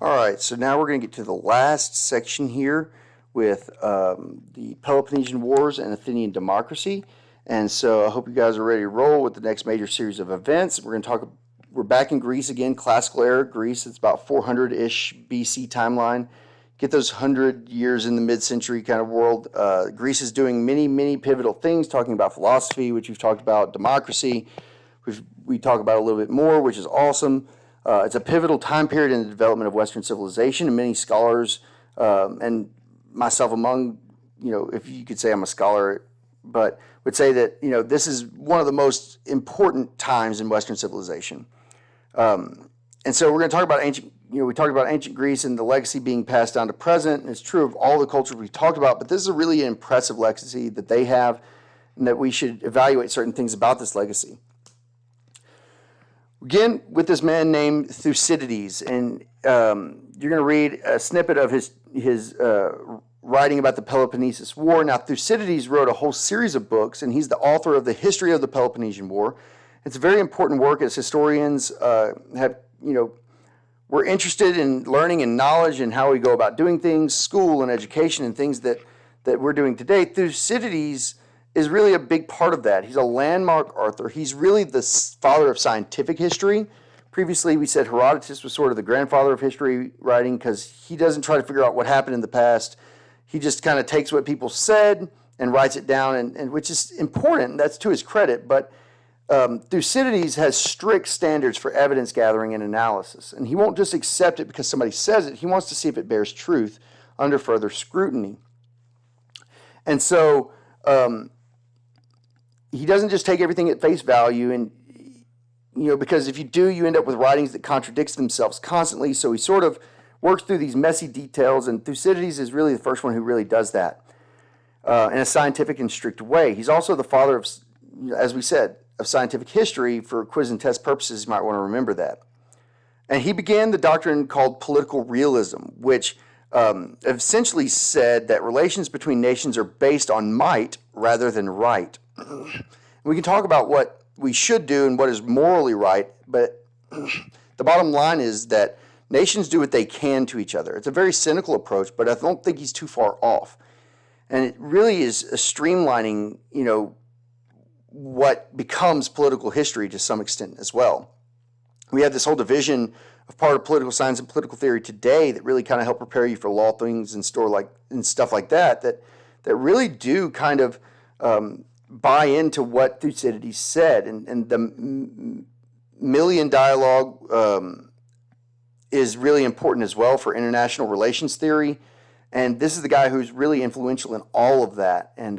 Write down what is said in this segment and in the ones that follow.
All right, so now we're going to get to the last section here with the Peloponnesian Wars and Athenian Democracy. And so I hope you guys are ready to roll with the next major series of events. We're back in Greece again, classical era Greece. It's about 400-ish BC timeline. Get those 100 years in the mid-century kind of world. Greece is doing many pivotal things, talking about philosophy, which we've talked about, democracy, which we talk about a little bit more, which is awesome. It's a pivotal time period in the development of Western civilization, and many scholars, and myself among, if you could say I'm a scholar, but would say that, this is one of the most important times in Western civilization. And so we're going to talk about we talked about ancient Greece and the legacy being passed down to present, and it's true of all the cultures we've talked about, but this is a really impressive legacy that they have, and that we should evaluate certain things about this legacy. Begin with this man named Thucydides, and you're going to read a snippet of his writing about the Peloponnesian War. Now, Thucydides wrote a whole series of books, and he's the author of the history of the Peloponnesian War. It's a very important work as historians we're interested in learning and knowledge and how we go about doing things, school and education and things that we're doing today. Thucydides is really a big part of that. He's a landmark author. He's really the father of scientific history. Previously, we said Herodotus was sort of the grandfather of history writing because he doesn't try to figure out what happened in the past. He just kind of takes what people said and writes it down, and which is important. That's to his credit. But Thucydides has strict standards for evidence gathering and analysis, and he won't just accept it because somebody says it. He wants to see if it bears truth under further scrutiny. And so he doesn't just take everything at face value, and because if you do, you end up with writings that contradict themselves constantly. So he sort of works through these messy details, and Thucydides is really the first one who really does that in a scientific and strict way. He's also the father of, as we said, of scientific history. For quiz and test purposes, you might want to remember that. And he began the doctrine called political realism, which essentially said that relations between nations are based on might rather than right. We can talk about what we should do and what is morally right, but the bottom line is that nations do what they can to each other. It's a very cynical approach, but I don't think he's too far off. And it really is a streamlining, what becomes political history to some extent as well. We have this whole division of part of political science and political theory today that really kind of help prepare you for law things and stuff like that really do kind of buy into what Thucydides said. And the Millian dialogue is really important as well for international relations theory. And this is the guy who's really influential in all of that, and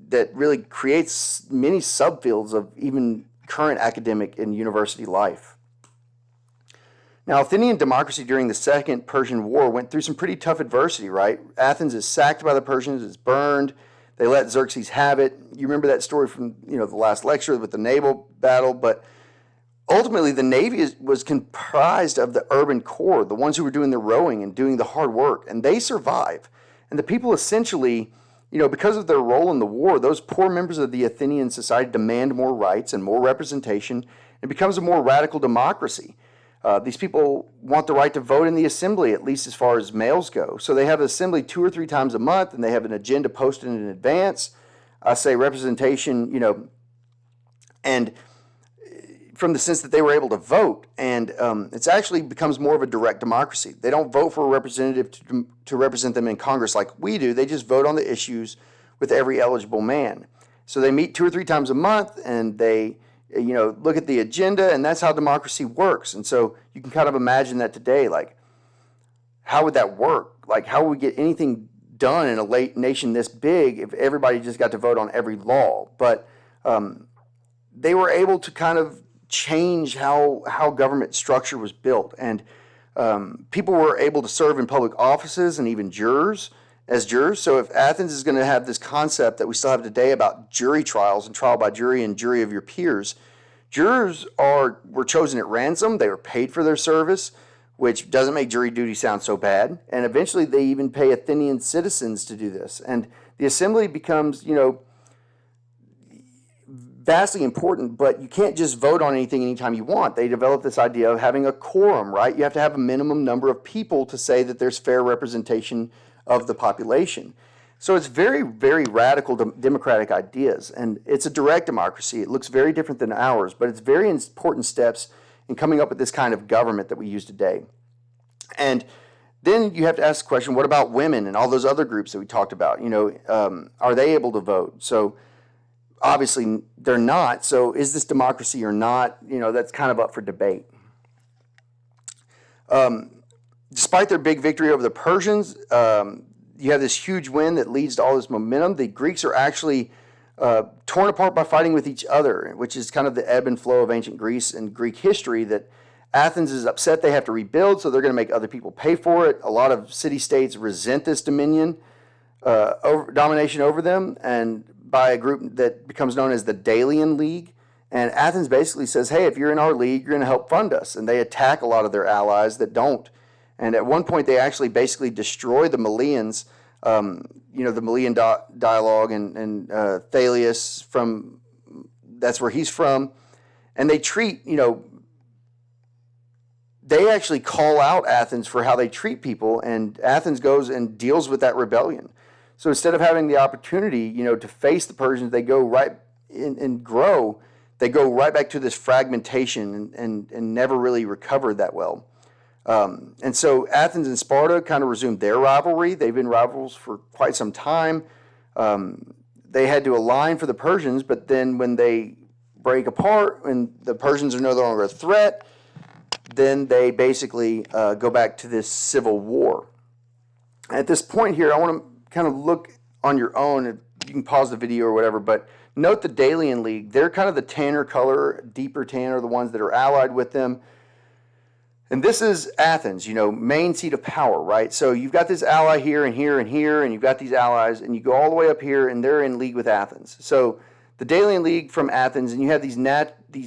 that really creates many subfields of even current academic and university life. Now, Athenian democracy during the Second Persian War went through some pretty tough adversity, right? Athens is sacked by the Persians, it's burned. They let Xerxes have it. You remember that story from the last lecture with the naval battle, but ultimately the navy was comprised of the urban core, the ones who were doing the rowing and doing the hard work, and they survive. And the people essentially, because of their role in the war, those poor members of the Athenian society demand more rights and more representation. It becomes a more radical democracy. These people want the right to vote in the assembly, at least as far as males go. So they have an assembly 2 or 3 times a month, and they have an agenda posted in advance. I say representation, and from the sense that they were able to vote. And it's actually becomes more of a direct democracy. They don't vote for a representative to represent them in Congress like we do. They just vote on the issues with every eligible man. So they meet 2 or 3 times a month, and they look at the agenda, and that's how democracy works. And so you can kind of imagine that today, like, how would that work? Like, how would we get anything done in a nation this big if everybody just got to vote on every law? But they were able to kind of change how government structure was built. And people were able to serve in public offices and even as jurors. So if Athens is going to have this concept that we still have today about jury trials and trial by jury and jury of your peers, jurors were chosen at ransom. They were paid for their service, which doesn't make jury duty sound so bad. And eventually they even pay Athenian citizens to do this. And the assembly becomes, vastly important, but you can't just vote on anything anytime you want. They developed this idea of having a quorum, right? You have to have a minimum number of people to say that there's fair representation of the population. So it's very, very radical democratic ideas, and it's a direct democracy. It looks very different than ours, but it's very important steps in coming up with this kind of government that we use today. And then you have to ask the question, what about women and all those other groups that we talked about? Are they able to vote? So obviously they're not. So is this democracy or not? That's kind of up for debate. Despite their big victory over the Persians, you have this huge win that leads to all this momentum. The Greeks are actually torn apart by fighting with each other, which is kind of the ebb and flow of ancient Greece and Greek history, that Athens is upset they have to rebuild, so they're going to make other people pay for it. A lot of city-states resent this domination over them, and by a group that becomes known as the Dalian League. And Athens basically says, hey, if you're in our league, you're going to help fund us. And they attack a lot of their allies that don't. And at one point, they actually basically destroy the Melians, the Melian dialogue, and Thales, that's where he's from. And they treat, they actually call out Athens for how they treat people, and Athens goes and deals with that rebellion. So instead of having the opportunity, to face the Persians, they go right in and grow. They go right back to this fragmentation and never really recovered that well. And so Athens and Sparta kind of resumed their rivalry. They've been rivals for quite some time. They had to align for the Persians, but then when they break apart and the Persians are no longer a threat, then they basically go back to this civil war. At this point here, I want to kind of look on your own. You can pause the video or whatever, but note the Dalian League. They're kind of the tanner color, deeper tan are the ones that are allied with them. And this is Athens, main seat of power, right? So you've got this ally here and here and here, and you've got these allies, and you go all the way up here, and they're in league with Athens. So the Dalian League from Athens, and you have these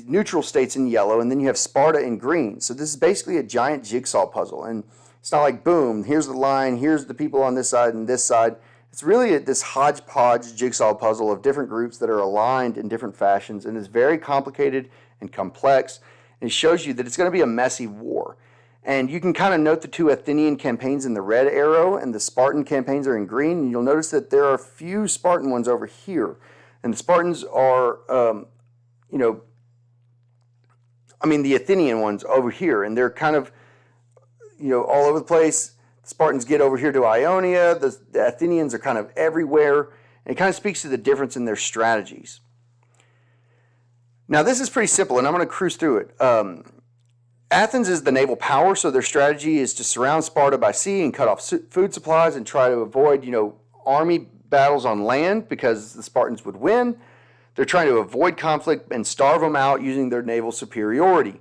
neutral states in yellow, and then you have Sparta in green. So this is basically a giant jigsaw puzzle, and it's not like, boom, here's the line, here's the people on this side and this side. It's really this hodgepodge jigsaw puzzle of different groups that are aligned in different fashions, and it's very complicated and complex, and it shows you that it's going to be a messy war. And you can kind of note the two Athenian campaigns in the red arrow, and the Spartan campaigns are in green, and you'll notice that there are a few Spartan ones over here. And the Spartans are, the Athenian ones over here, and they're kind of, all over the place. The Spartans get over here to Ionia. The Athenians are kind of everywhere. And it kind of speaks to the difference in their strategies. Now, this is pretty simple, and I'm going to cruise through it. Athens is the naval power, so their strategy is to surround Sparta by sea and cut off food supplies and try to avoid, army battles on land because the Spartans would win. They're trying to avoid conflict and starve them out using their naval superiority.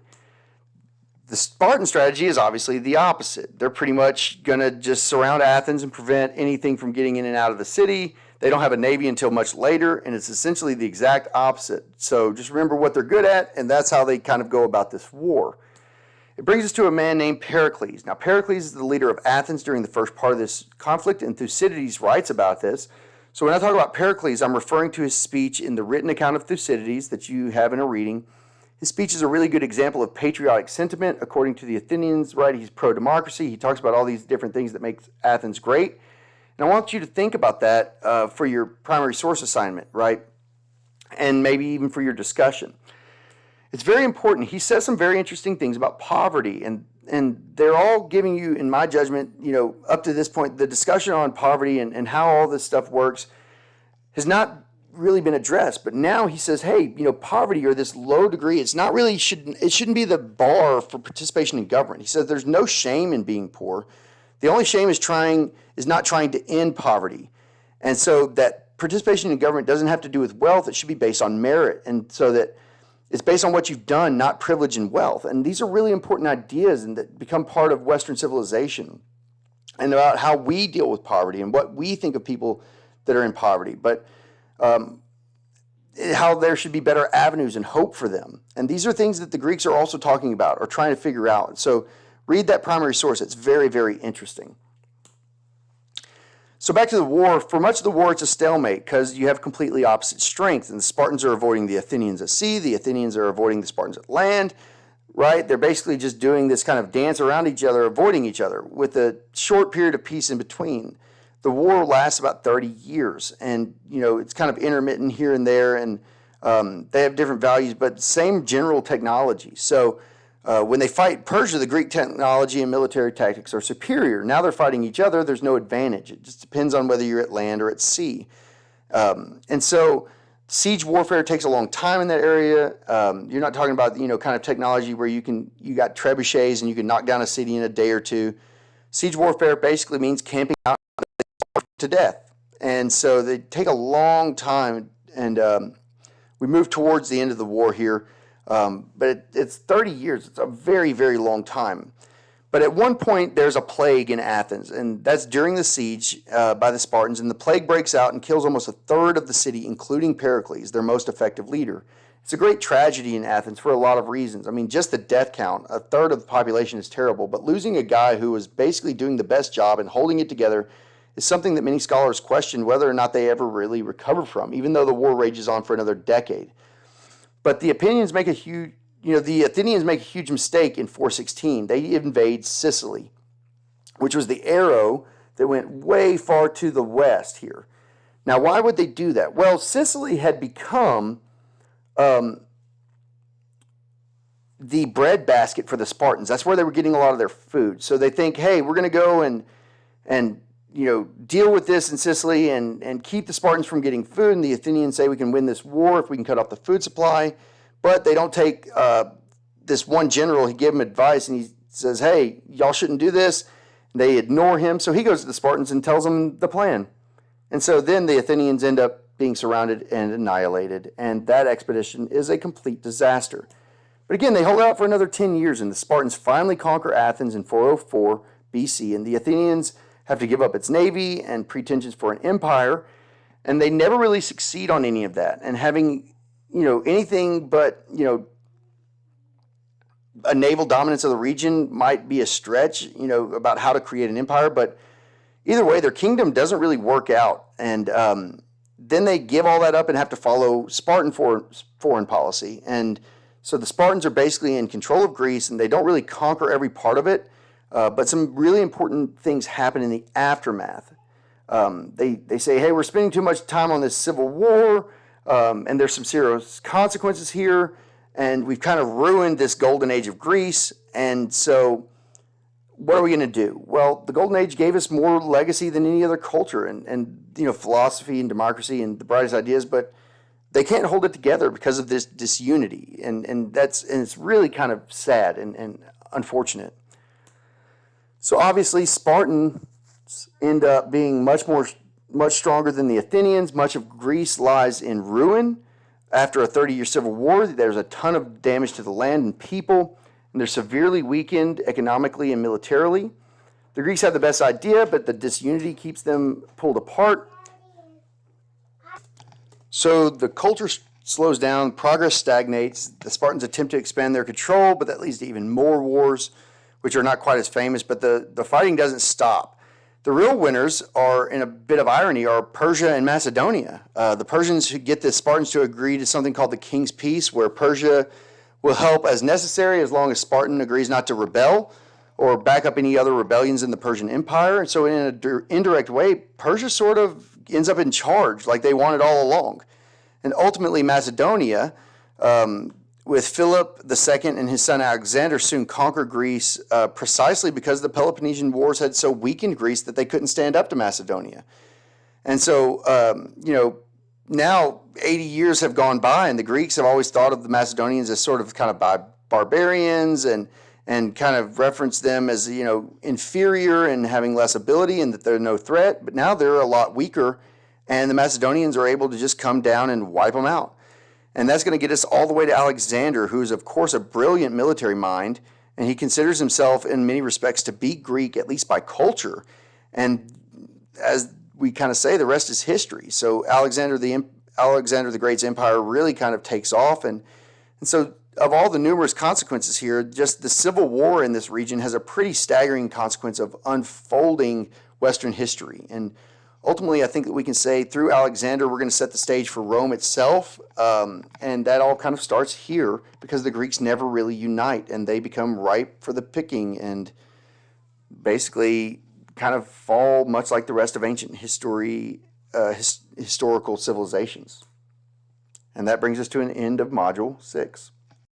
The Spartan strategy is obviously the opposite. They're pretty much going to just surround Athens and prevent anything from getting in and out of the city. They don't have a navy until much later, and it's essentially the exact opposite. So just remember what they're good at, and that's how they kind of go about this war. It brings us to a man named Pericles. Now, Pericles is the leader of Athens during the first part of this conflict, and Thucydides writes about this. So when I talk about Pericles, I'm referring to his speech in the written account of Thucydides that you have in a reading. His speech is a really good example of patriotic sentiment. According to the Athenians, right, he's pro-democracy. He talks about all these different things that make Athens great. And I want you to think about that for your primary source assignment, right? And maybe even for your discussion. It's very important. He says some very interesting things about poverty, and they're all giving you, in my judgment, up to this point, the discussion on poverty and how all this stuff works has not really been addressed. But now he says, hey, poverty or this low degree, it shouldn't be the bar for participation in government. He says there's no shame in being poor. The only shame is not trying to end poverty. And so that participation in government doesn't have to do with wealth. It should be based on merit. And so that it's based on what you've done, not privilege and wealth. And these are really important ideas and that become part of Western civilization and about how we deal with poverty and what we think of people that are in poverty. But how there should be better avenues and hope for them. And these are things that the Greeks are also talking about or trying to figure out. So read that primary source. It's very, very interesting. So back to the war. For much of the war, it's a stalemate because you have completely opposite strength. And the Spartans are avoiding the Athenians at sea. The Athenians are avoiding the Spartans at land, right? They're basically just doing this kind of dance around each other, avoiding each other with a short period of peace in between. The war lasts about 30 years, and it's kind of intermittent here and there, and they have different values, but same general technology. So when they fight Persia, the Greek technology and military tactics are superior. Now they're fighting each other. There's no advantage. It just depends on whether you're at land or at sea. And so siege warfare takes a long time in that area. You're not talking about kind of technology where you got trebuchets and you can knock down a city in a day or two. Siege warfare basically means camping out to death. And so they take a long time, and we move towards the end of the war here. But it's 30 years. It's a very, very long time. But at one point, there's a plague in Athens, and that's during the siege by the Spartans. And the plague breaks out and kills almost a third of the city, including Pericles, their most effective leader. It's a great tragedy in Athens for a lot of reasons. I mean, just the death count, a third of the population is terrible. But losing a guy who was basically doing the best job and holding it together is something that many scholars question whether or not they ever really recover from, even though the war rages on for another decade. But the Athenians make a huge mistake in 416. They invade Sicily, which was the arrow that went way far to the west here. Now, why would they do that? Well, Sicily had become the breadbasket for the Spartans. That's where they were getting a lot of their food. So they think, hey, we're going to go and deal with this in Sicily and keep the Spartans from getting food. And the Athenians say we can win this war if we can cut off the food supply. But they don't take this one general. He gave them advice, and he says, hey, y'all shouldn't do this. And they ignore him. So he goes to the Spartans and tells them the plan. And so then the Athenians end up being surrounded and annihilated. And that expedition is a complete disaster. But again, they hold out for another 10 years, and the Spartans finally conquer Athens in 404 BC. And the Athenians have to give up its navy and pretensions for an empire, and they never really succeed on any of that. And having, anything but, a naval dominance of the region might be a stretch, about how to create an empire. But either way, their kingdom doesn't really work out. And then they give all that up and have to follow Spartan foreign policy. And so the Spartans are basically in control of Greece, and they don't really conquer every part of it. But some really important things happen in the aftermath. They say, hey, we're spending too much time on this civil war, and there's some serious consequences here, and we've kind of ruined this golden age of Greece, and so what are we going to do? Well, the golden age gave us more legacy than any other culture, and philosophy and democracy and the brightest ideas, but they can't hold it together because of this disunity, and it's really kind of sad and unfortunate. So obviously, Spartans end up being much stronger than the Athenians. Much of Greece lies in ruin. After a 30-year civil war, there's a ton of damage to the land and people, and they're severely weakened economically and militarily. The Greeks have the best idea, but the disunity keeps them pulled apart. So the culture slows down, progress stagnates. The Spartans attempt to expand their control, but that leads to even more wars, which are not quite as famous, but the fighting doesn't stop. The real winners are, in a bit of irony, are Persia and Macedonia. The Persians get the Spartans to agree to something called the King's Peace, where Persia will help as necessary as long as Spartan agrees not to rebel or back up any other rebellions in the Persian Empire. And so in an indirect way, Persia sort of ends up in charge like they wanted all along. And ultimately, Macedonia, with Philip II and his son Alexander, soon conquer Greece precisely because the Peloponnesian Wars had so weakened Greece that they couldn't stand up to Macedonia. And so, now 80 years have gone by, and the Greeks have always thought of the Macedonians as sort of kind of barbarians and kind of referenced them as, inferior and having less ability and that they're no threat. But now they're a lot weaker, and the Macedonians are able to just come down and wipe them out. And that's going to get us all the way to Alexander, who is, of course, a brilliant military mind, and he considers himself in many respects to be Greek, at least by culture. And as we kind of say, the rest is history. So Alexander the Great's empire really kind of takes off. And so of all the numerous consequences here, just the civil war in this region has a pretty staggering consequence of unfolding Western history. And ultimately, I think that we can say through Alexander, we're going to set the stage for Rome itself. And that all kind of starts here because the Greeks never really unite and they become ripe for the picking and basically kind of fall much like the rest of ancient history, historical civilizations. And that brings us to an end of Module 6.